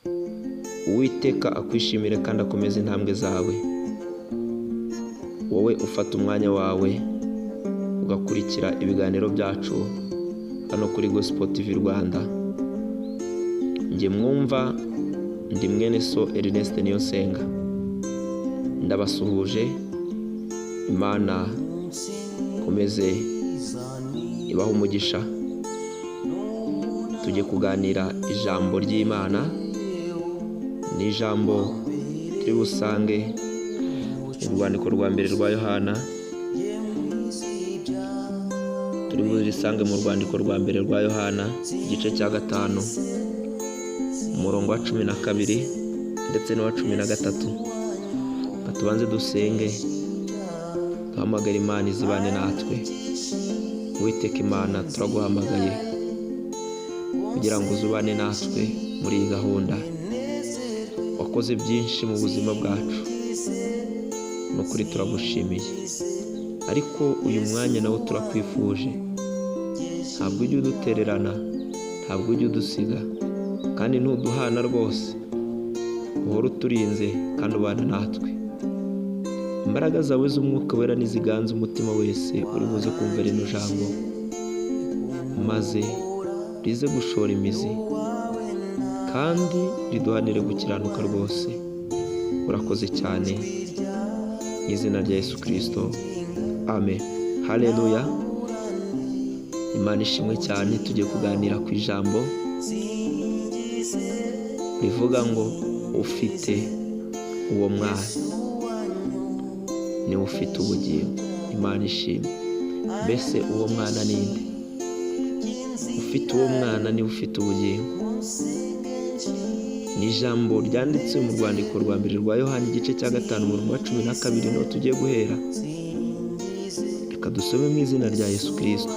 Uwiteka akwishimire kandi akomeze intambwe zawe, wowe ufata umwanya wawe ugakurikira ibiganiro byacu hano kuri Gospel TV Rwanda. Njye mwumva ndi mwene so Ernest Niyonsenga, ndabasuhuje. Imana komeze ibaha umugisha. Tujye kuganira ijambo ry'Imana, ni ijambo turi busange mu rwandiko rwa mbere rwa Yohana. Turi buzisange mu rwandiko rwa mbere rwa Yohana igice cya 5 umurongo wa 12 ndetse n'uwa 13. Tubanze dusenge, duhamagare Imana izibane natwe. Uwiteka Imana, turaguhamagaye kugira ngo uzubane natwe muri iyi gahunda. Wakoze byinshi mu buzima bwacu, n'ukuri turagushimiye, ariko uyu mwanya nawo turakwifuje. Ntabwo ujya udutererana, ntabwo ujya udusiga, kandi ntuduhana rwose. Uhora uturinze kandi ubana natwe. Imbaraga zawe z'umwuka wera niziganze umutima wese uri buze kumva rino jambo, maze rize gushora imizi kandi riduhanire gukiranuka rwose. Urakoze cyane, mu izina rya Yesu Kristo, amen. Haleluya. Imana ishimwe cyane. Tugiye kuganira ku ijambo rivuga ngo ufite uwo mwana niwe ufite ubugingo. Imana ishimwe. Mbese uwo mwana ni nde? Ufite uwo mwana niwe ufite ubugingo. Ni ijambo ryanditse mu rwandiko rwa mbere rwa Yohana igice cya 5 umurongo wa 12 niho tugiye guhera. Reka dusome mu izina rya Yesu Kristo.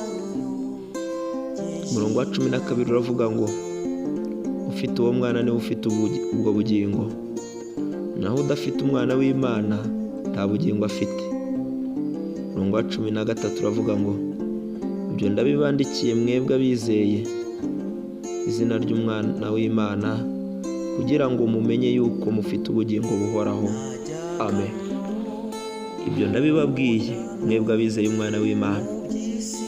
Umurongo wa 12 uravuga ngo ufite uwo mwana niwe ufite ubwo bugingo, naho udafite umwana w'Imana nta bugingo afite. Umurongo wa 13 uravuga ngo ibyo ndabibandikiye mwebwe abizeye izina ry'umwana w'Imana, kugira ngo mumenye yuko mufite ubugingo buhoraho. Amen. Ibyo ndabibabwiye mwebwe abizeye umwana w'Imana,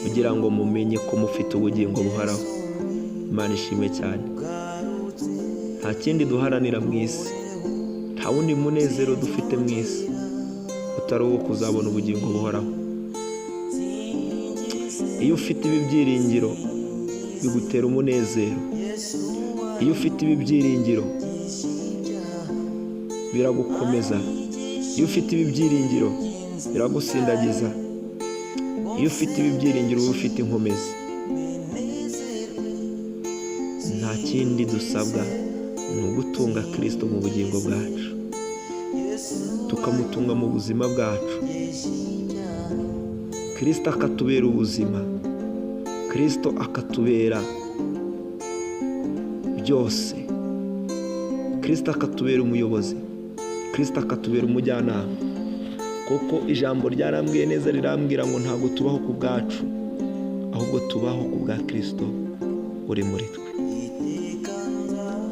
kugira ngo mumenye ko mufite ubugingo buhoraho. Imana ishimwe cyane. Nta kindi duharanira mu isi, nta wundi munezero dufite mu isi utari uwo kuzabona ubugingo buhoraho. Iyo ufite ibi byiringiro bigutera umunezero. Iyo ufite ibi byiringiro biragukomeza. Iyo ufite ibi byiringiro biragusindagiza. Iyo ufite ibi byiringiro uba ufite inkomezi. Nta kindi dusabwa ni ugutunga Kristo mu bugingo bwacu, tukamutunga mu buzima bwacu. Kristo akatubera ubuzima, Kristo akatubera byose. Kristo akatubera umuyobozi, Kristo akatubera umujyanama. Kuko ijambo ryarambwiye neza, rirambwira ngo ntabwo tubaho ku bwacu, ahubwo tubaho ku bwa Kristo uri muri twe.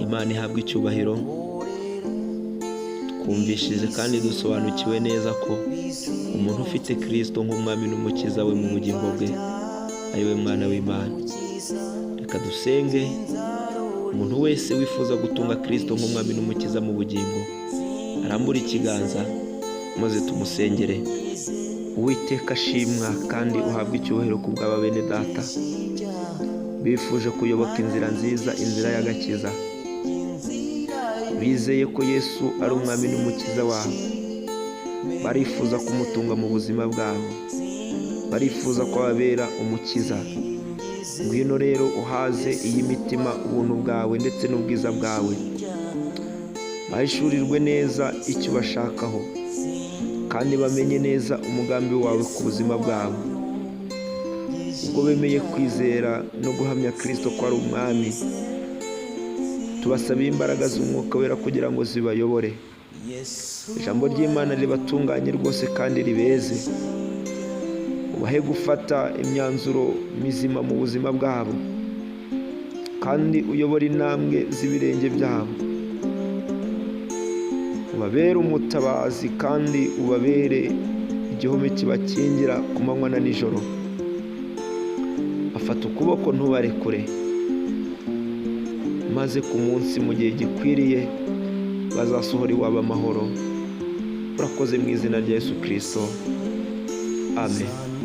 Imana ihabwa icyubahiro. Twumvishije kandi dusobanukiwe neza ko umuntu ufite Kristo nk'umwami n'umukiza we mu bugingo bwe ari we mwana w'Imana. Reka dusenge. Umuntu wese wifuza gutunga Kristo nk'umwami n'umukiza mu bugingo, arambura ikiganza maze tumusengere. Uwiteka ashimwa kandi uhabwa icyubahiro ku bw'aba bene data bifuje kuyoboka inzira nziza, inzira y'agakiza. Bizeye ko Yesu ari umwami n'umukiza wabo, barifuza kumutunga mu buzima bwabo, barifuza ko ababera umukiza. Ngwino rero uhaze iyi mitima ubuntu bwawe ndetse n'ubwiza bwawe, bahishurirwe neza icyo bashakaho kandi bamenye neza umugambi wawe ku buzima bwabo. Ubwo bemeye kwizera no guhamya Kristo ko ari umwami, tubasabiye imbaraga z'umwuka wera kugira ngo zibayobore. Ijambo ry'Imana ribatunganye rwose kandi ribeze. Ubahe gufata imyanzuro mizima mu buzima bwabo, kandi uyobore intambwe z'ibirenge byabo. ubabere umutabazi kandi ubabere igihome kibakingira ku manywa na nijoro. Bafata ukuboko ntubarekure, maze ku munsi mu gihe gikwiriye bazasohora iwabo amahoro. Urakoze mu izina rya Yesu Kristo, amen.